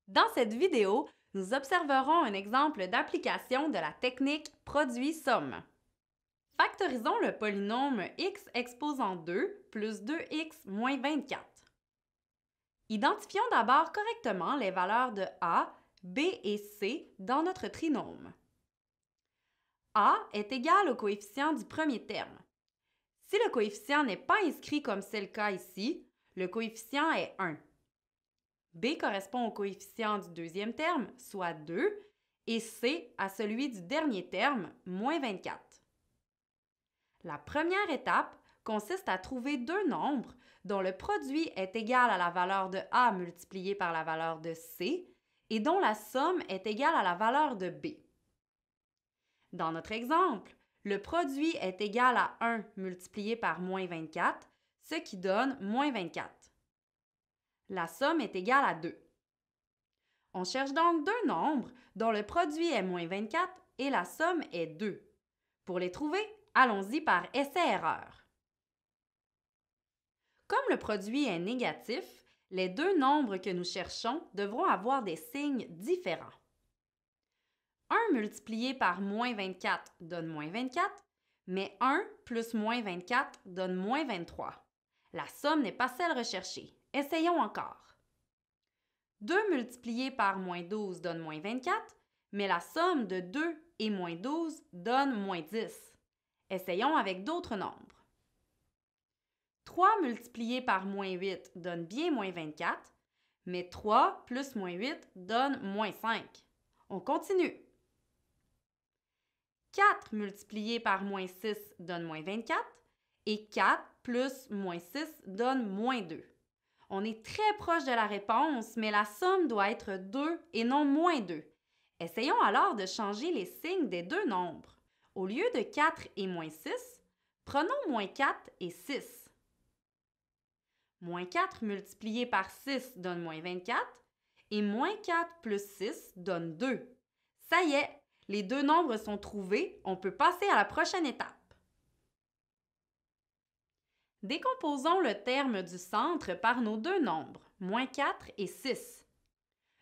Dans cette vidéo, nous observerons un exemple d'application de la technique produit-somme. Factorisons le polynôme x exposant 2 plus 2x moins 24. Identifions d'abord correctement les valeurs de a, b et c dans notre trinôme. A est égal au coefficient du premier terme. Si le coefficient n'est pas inscrit comme c'est le cas ici, le coefficient est 1. B correspond au coefficient du deuxième terme, soit 2, et C à celui du dernier terme, moins 24. La première étape consiste à trouver deux nombres dont le produit est égal à la valeur de A multiplié par la valeur de C et dont la somme est égale à la valeur de B. Dans notre exemple, le produit est égal à 1 multiplié par moins 24, ce qui donne moins 24. La somme est égale à 2. On cherche donc deux nombres dont le produit est moins 24 et la somme est 2. Pour les trouver, allons-y par essai-erreur. Comme le produit est négatif, les deux nombres que nous cherchons devront avoir des signes différents. 1 multiplié par moins 24 donne moins 24, mais 1 plus moins 24 donne moins 23. La somme n'est pas celle recherchée. Essayons encore. 2 multiplié par moins 12 donne moins 24, mais la somme de 2 et moins 12 donne moins 10. Essayons avec d'autres nombres. 3 multiplié par moins 8 donne bien moins 24, mais 3 plus moins 8 donne moins 5. On continue. 4 multiplié par moins 6 donne moins 24 et 4 plus moins 6 donne moins 2. On est très proche de la réponse, mais la somme doit être 2 et non moins 2. Essayons alors de changer les signes des deux nombres. Au lieu de 4 et moins 6, prenons moins 4 et 6. Moins 4 multiplié par 6 donne moins 24 et moins 4 plus 6 donne 2. Ça y est, les deux nombres sont trouvés, on peut passer à la prochaine étape. Décomposons le terme du centre par nos deux nombres, moins 4 et 6.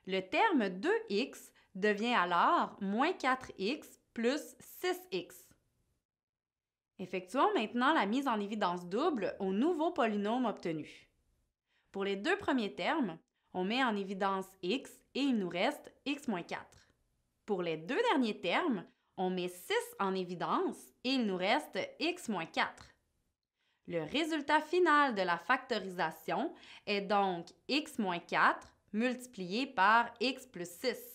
Le terme 2x devient alors moins 4x plus 6x. Effectuons maintenant la mise en évidence double au nouveau polynôme obtenu. Pour les deux premiers termes, on met en évidence x et il nous reste x moins 4. Pour les deux derniers termes, on met 6 en évidence et il nous reste x moins 4. Le résultat final de la factorisation est donc x moins 4 multiplié par x plus 6.